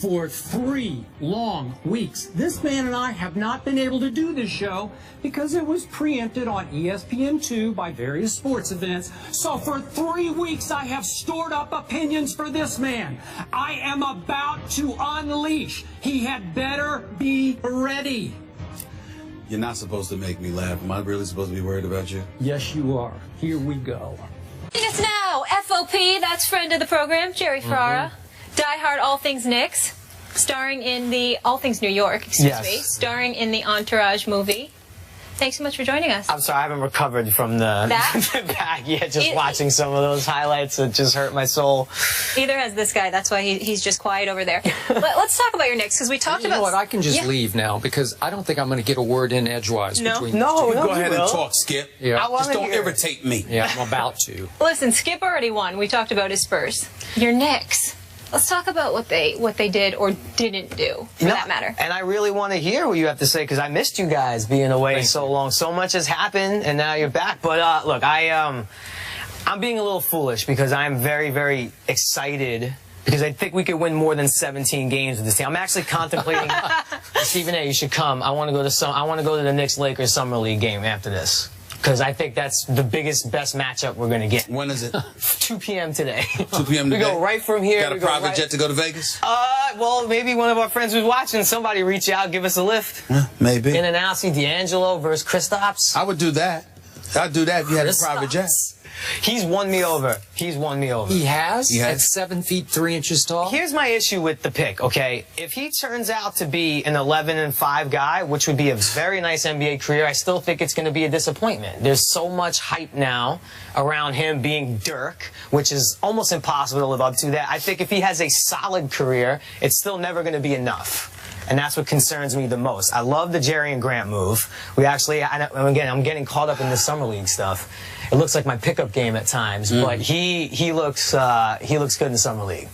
For 3 long weeks, this man and I have not been able to do this show because it was preempted on ESPN2 by various sports events. So for 3 weeks, I have stored up opinions for this man. I am about to unleash. He had better be ready. You're not supposed to make me laugh. Am I really supposed to be worried about you? Yes, you are. Here we go. It's now FOP, that's friend of the program, Jerry Ferrara. Die-hard All Things Knicks, starring in the All Things New York, excuse me, starring in the Entourage movie. Thanks so much for joining us. I'm sorry, I haven't recovered from the back yet. Just watching some of those highlights, it just hurt my soul. Either has this guy. That's why he's just quiet over there. Let's talk about your Knicks, because we talked about... You know what? I can just leave now, because I don't think I'm going to get a word in edgewise between No, Go ahead and talk, Skip. Yeah. Just don't irritate me. Yeah, I'm about to. Listen, Skip already won. We talked about his Spurs. Your Knicks. Let's talk about what they did or didn't do, for that matter. And I really want to hear what you have to say, because I missed you guys being away so long. So much has happened, and now you're back. But look, I'm being a little foolish because I'm very, very excited because I think we could win more than 17 games with this team. I'm actually contemplating. Stephen A., you should come. I want to go to the Knicks-Lakers Summer League game after this, because I think that's the biggest, best matchup we're going to get. When is it? 2 p.m. today. 2 p.m. today? We go right from here. Got a private jet to go to Vegas? Well, maybe one of our friends who's watching, somebody reach out, give us a lift. Yeah, maybe. In and out, see D'Angelo versus Kristaps. I would do that. I'd do that if you had a private jet. He's won me over. He's won me over. He has? He has. At 7 feet 3 inches tall? Here's my issue with the pick, okay? If he turns out to be an 11-5 guy, which would be a very nice NBA career, I still think it's going to be a disappointment. There's so much hype now around him being Dirk, which is almost impossible to live up to that. I think if he has a solid career, it's still never going to be enough. And that's what concerns me the most. I love the Jerry and Grant move. We actually, and again, I'm getting caught up in the summer league stuff. It looks like my pickup game at times, but he looks good in the summer league.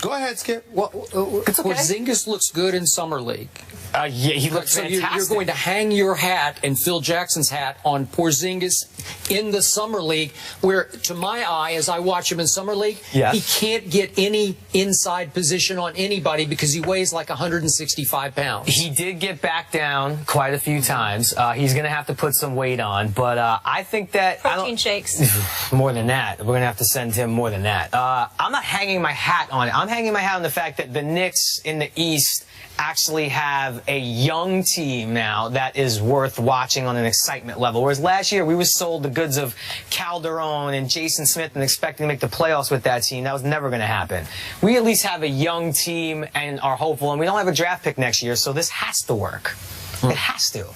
Go ahead, Skip. Well, Porzingis looks good in summer league. Yeah, he looks fantastic. You're going to hang your hat and Phil Jackson's hat on Porzingis in the summer league, where, to my eye, as I watch him in summer league, he can't get any inside position on anybody because he weighs like 165 pounds. He did get back down quite a few times. He's going to have to put some weight on, but I think that... Protein shakes. More than that. We're going to have to send him more than that. I'm not hanging my hat on it. I'm hanging my hat on the fact that the Knicks in the East actually have a young team now that is worth watching on an excitement level. Whereas last year we were sold the goods of Calderon and Jason Smith and expecting to make the playoffs with that team. That was never going to happen. We at least have a young team and are hopeful, and we don't have a draft pick next year, so this has to work. It has to.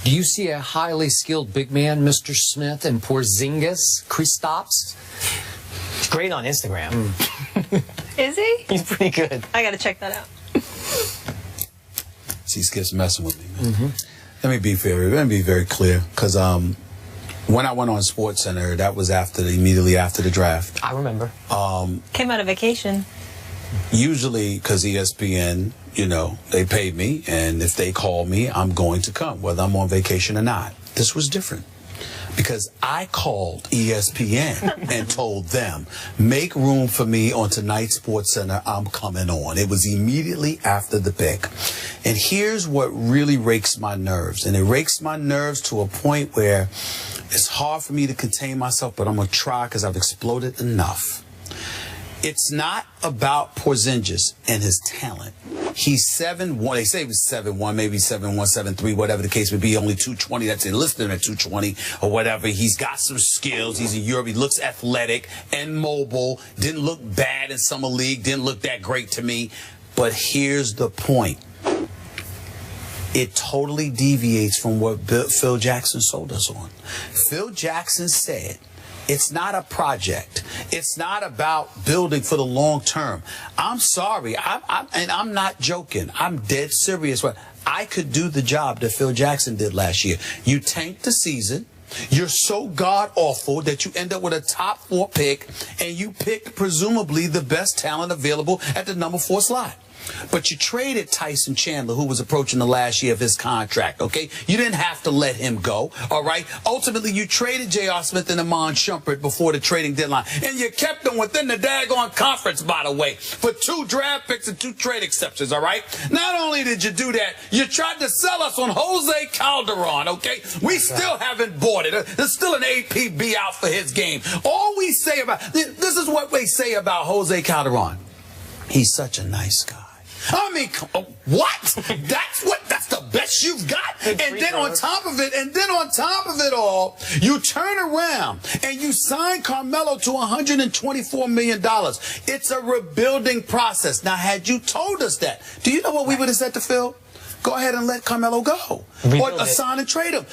Do you see a highly skilled big man, Mr. Smith, and Porzingis, Kristaps? He's great on Instagram. Is he? He's pretty good. I got to check that out. See, Skip's messing with me, man. Let me be fair. Let me be very clear, because when I went on SportsCenter, that was immediately after the draft. I remember. Came out of vacation. Usually, because ESPN, you know, they paid me, and if they call me, I'm going to come, whether I'm on vacation or not. This was different, because I called ESPN and told them, make room for me on tonight's SportsCenter, I'm coming on. It was immediately after the pick. And here's what really rakes my nerves. And it rakes my nerves to a point where it's hard for me to contain myself, but I'm going to try because I've exploded enough. It's not about Porzingis and his talent. He's 7'1". They say he was 7'1", maybe 7'1", 7'3", whatever the case would be. Only 220. That's enlisted at 220 or whatever. He's got some skills. He's in Europe. He looks athletic and mobile. Didn't look bad in summer league. Didn't look that great to me. But here's the point. It totally deviates from what Phil Jackson sold us on. Phil Jackson said, it's not a project. It's not about building for the long term. I'm sorry, and I'm not joking. I'm dead serious. I could do the job that Phil Jackson did last year. You tanked the season. You're so god-awful that you end up with a top 4 pick, and you pick presumably the best talent available at the number 4 slot. But you traded Tyson Chandler, who was approaching the last year of his contract, okay? You didn't have to let him go, all right? Ultimately, you traded J.R. Smith and Amon Shumpert before the trading deadline. And you kept them within the daggone conference, by the way, for 2 draft picks and 2 trade exceptions, all right? Not only did you do that, you tried to sell us on Jose Calderon, okay? We still haven't bought it. There's still an APB out for his game. All we say about, this is what we say about Jose Calderon. He's such a nice guy. I mean, what? That's the best you've got? And then on top of it all, you turn around and you sign Carmelo to $124 million. It's a rebuilding process. Now, had you told us that, do you know what we would have said to Phil? Go ahead and let Carmelo go. Or sign and trade him.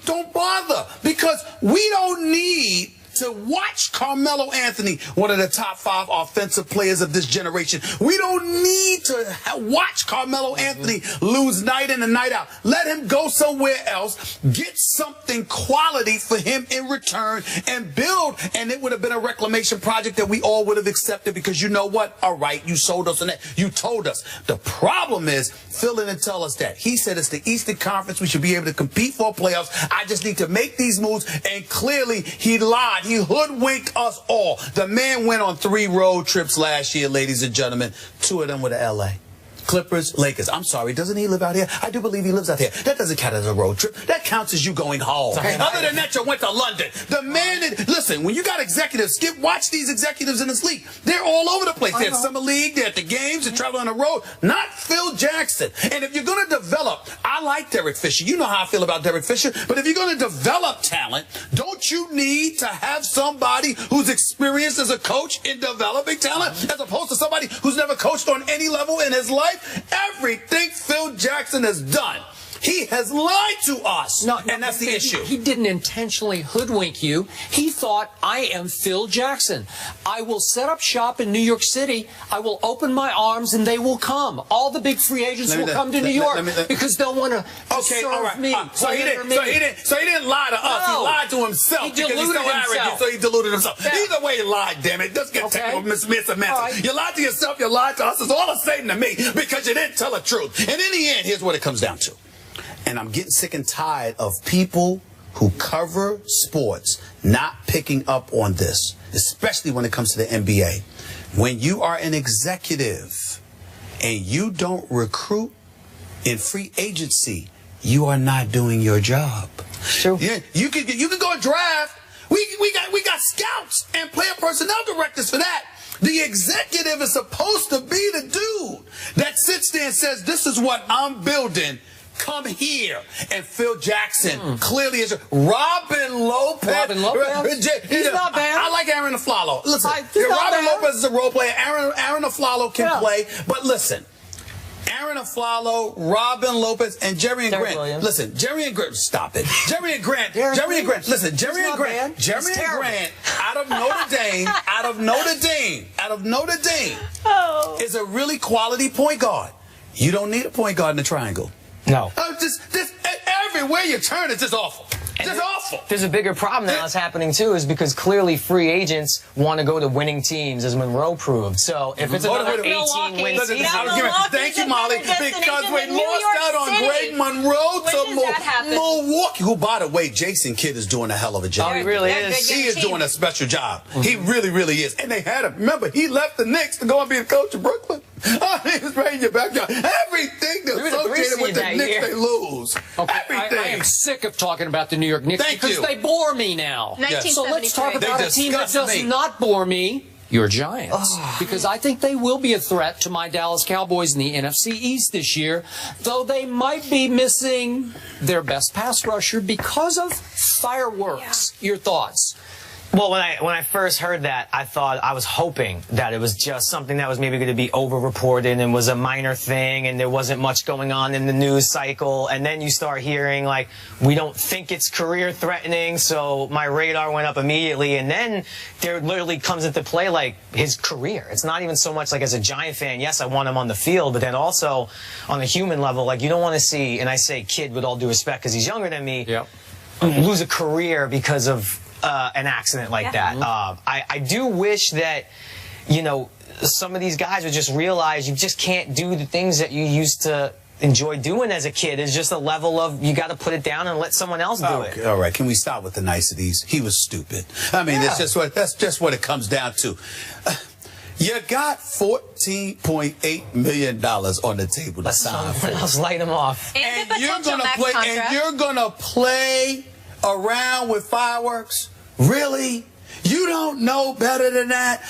Don't bother, because we don't need to watch Carmelo Anthony, one of the top 5 offensive players of this generation. We don't need to watch Carmelo Anthony lose night in and night out. Let him go somewhere else, get something quality for him in return, and build. And it would have been a reclamation project that we all would have accepted, because you know what? All right, you sold us on that. You told us. The problem is, Phil didn't tell us that. He said it's the Eastern Conference. We should be able to compete for playoffs. I just need to make these moves. And clearly, he lied. He hoodwinked us all. The man went on 3 road trips last year, ladies and gentlemen. 2 of them were to L.A. Clippers, Lakers. I'm sorry, doesn't he live out here? I do believe he lives out here. That doesn't count as a road trip. That counts as you going home. Other than that, you went to London. The man listen, when you got executives, watch these executives in this league. They're all over the place. They're at Summer League, they're at the games, they travel on the road. Not Phil Jackson. And if you're going to develop, I like Derek Fisher. You know how I feel about Derek Fisher. But if you're going to develop talent, don't you need to have somebody who's experienced as a coach in developing talent, as opposed to somebody who's never coached on any level in his life? Everything Phil Jackson has done, he has lied to us, and that's the issue. He didn't intentionally hoodwink you. He thought, I am Phil Jackson. I will set up shop in New York City. I will open my arms, and they will come. All the big free agents will come to New York because they'll want to serve me. So he didn't lie to us. No. He lied to himself. He deluded because he's so arrogant, himself. so he deluded himself. Yeah. Either way, he lied, damn it. Let's get technical, Miss Samantha. Right. You lied to yourself, you lied to us. It's all the same to me, because you didn't tell the truth. And in the end, here's what it comes down to. And I'm getting sick and tired of people who cover sports not picking up on this, especially when it comes to the NBA. When you are an executive and you don't recruit in free agency, you are not doing your job. True. Yeah, you can go and draft. We got scouts and player personnel directors for that. The executive is supposed to be the dude that sits there and says, this is what I'm building. Come here. And Phil Jackson clearly is. Robin Lopez. He's not bad. I like Aaron Aflalo. Listen, Robin Lopez is a role player. Aaron Aflalo can play. But listen, Aaron Aflalo, Robin Lopez, and Jerry and Grant. Williams. Listen, Jerry and Grant. Stop it. Jerry and Grant. Listen, Jerry and Grant. Jerry and Grant out of Notre Dame, is a really quality point guard. You don't need a point guard in the triangle. No. Just everywhere you turn, it's just awful. Just awful. There's a bigger problem now that's happening, too, is because clearly free agents want to go to winning teams, as Monroe proved. So if it's another 18-win season... Thank you, Molly, because we lost out on Greg Monroe to Milwaukee, who, by the way, Jason Kidd is doing a hell of a job. Oh, he really is. He is doing a special job. He really, really is. And they had him. Remember, he left the Knicks to go and be the coach of Brooklyn. He was right in your backyard. Everything that's associated with the Knicks, they lose. Okay, Everything. I am sick of talking about the New York Knicks because they bore me now. So let's talk about a team that does not bore me. Your Giants. Because I think they will be a threat to my Dallas Cowboys in the NFC East this year, though they might be missing their best pass rusher because of fireworks. Your thoughts? Well, when I first heard that, I was hoping that it was just something that was maybe going to be over-reported and was a minor thing and there wasn't much going on in the news cycle. And then you start hearing, like, we don't think it's career-threatening, so my radar went up immediately. And then there literally comes into play, like, his career. It's not even so much like as a Giant fan, yes, I want him on the field, but then also on the human level, like, you don't want to see, and I say kid with all due respect because he's younger than me, lose a career because of an accident like that. I do wish that, you know, some of these guys would just realize you just can't do the things that you used to enjoy doing as a kid. It's just a level of you got to put it down and let someone else do it. All right, can we stop with the niceties? He was stupid. I mean, that's just what it comes down to. You got $14.8 million on the table to sign for. Let's light him off. And you're gonna play around with fireworks? Really? You don't know better than that?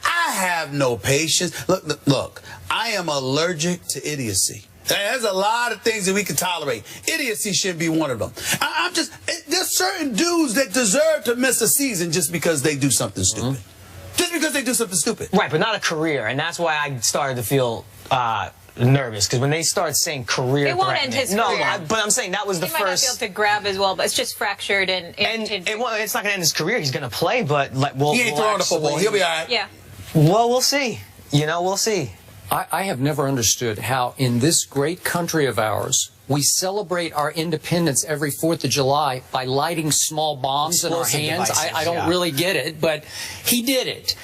I have no patience. Look, I am allergic to idiocy. There's a lot of things that we can tolerate. Idiocy shouldn't be one of them. There's certain dudes that deserve to miss a season just because they do something stupid. Just because they do something stupid. Right, but not a career. And that's why I started to feel nervous, because when they start saying career it won't end his career. No, but I'm saying that was the he might not be able to grab as well, but it's just fractured and it's not going to end his career. He's going to play, but he ain't throwing the football. He'll be all right. Yeah. Well, we'll see. We'll see. I have never understood how in this great country of ours we celebrate our independence every 4th of July by lighting small bombs in our hands. I don't really get it, but he did it.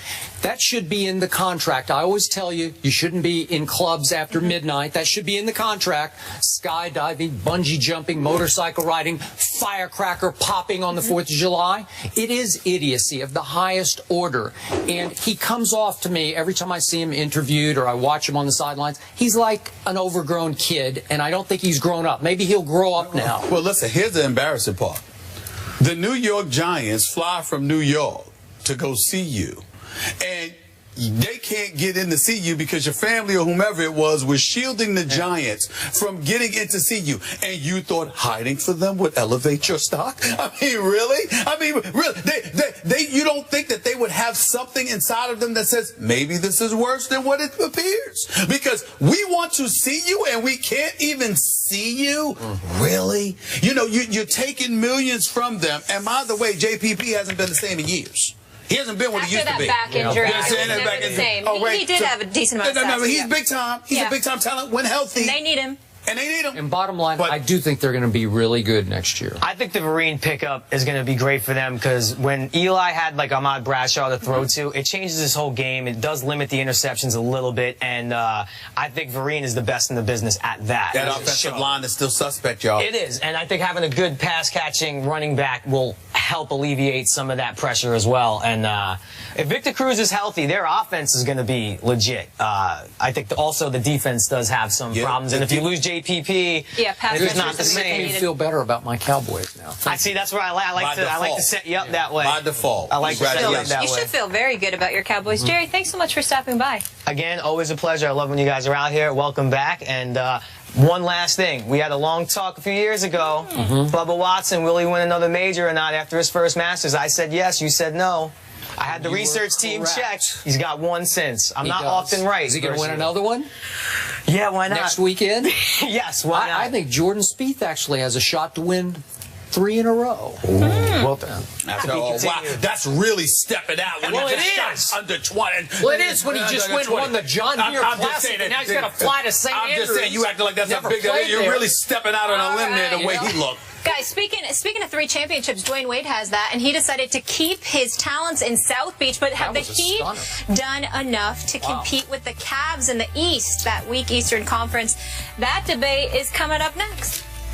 That should be in the contract. I always tell you, you shouldn't be in clubs after midnight. That should be in the contract. Skydiving, bungee jumping, motorcycle riding, firecracker popping on the 4th of July. It is idiocy of the highest order. And he comes off to me every time I see him interviewed or I watch him on the sidelines. He's like an overgrown kid, and I don't think he's grown up. Maybe he'll grow up now. Well, listen, here's the embarrassing part. The New York Giants fly from New York to go see you. And they can't get in to see you because your family or whomever it was shielding the Giants from getting in to see you. And you thought hiding for them would elevate your stock? I mean, really? I mean, really? You don't think that they would have something inside of them that says, maybe this is worse than what it appears? Because we want to see you and we can't even see you? Really? You know, you're taking millions from them. And by the way, JPP hasn't been the same in years. He hasn't been what he used to be. After that back injury, it was never the same. He did have a decent amount of stats. No, he's big time. He's a big time talent when healthy. And they need him. And bottom line, I do think they're going to be really good next year. I think the Vereen pickup is going to be great for them because when Eli had like Ahmad Bradshaw to throw to, it changes his whole game. It does limit the interceptions a little bit, and I think Vereen is the best in the business at that. That offensive line is still suspect, y'all. It is, and I think having a good pass-catching running back will help alleviate some of that pressure as well. And if Victor Cruz is healthy, their offense is going to be legit. I think also the defense does have some problems, and if you lose JPP, it's not the same. Making me feel better about my Cowboys now. I see. That's where I like to set you up that way. By default. I like to set you up that way. You should feel very good about your Cowboys. Jerry, thanks so much for stopping by. Again, always a pleasure. I love when you guys are out here. Welcome back. And one last thing. We had a long talk a few years ago. Bubba Watson, will he win another major or not after his first Masters? I said yes. You said no. I had the research team check. He's got one since. I'm not often right. Is he going to win another one? Yeah, why not? Next weekend? Yes, why not? I think Jordan Spieth actually has a shot to win 3 in a row. Well, that's really stepping out. When well, you it just is. Under 20. Well, it is when he just won the John Deere Classic, and now he's got to fly to St. Andrews. I'm just saying, you acting like that's a big deal. You're really stepping out on a limb there the way he looked. Guys, speaking of 3 championships, Dwayne Wade has that, and he decided to keep his talents in South Beach, but have the Heat done enough to compete with the Cavs in the East, that weak Eastern Conference? That debate is coming up next.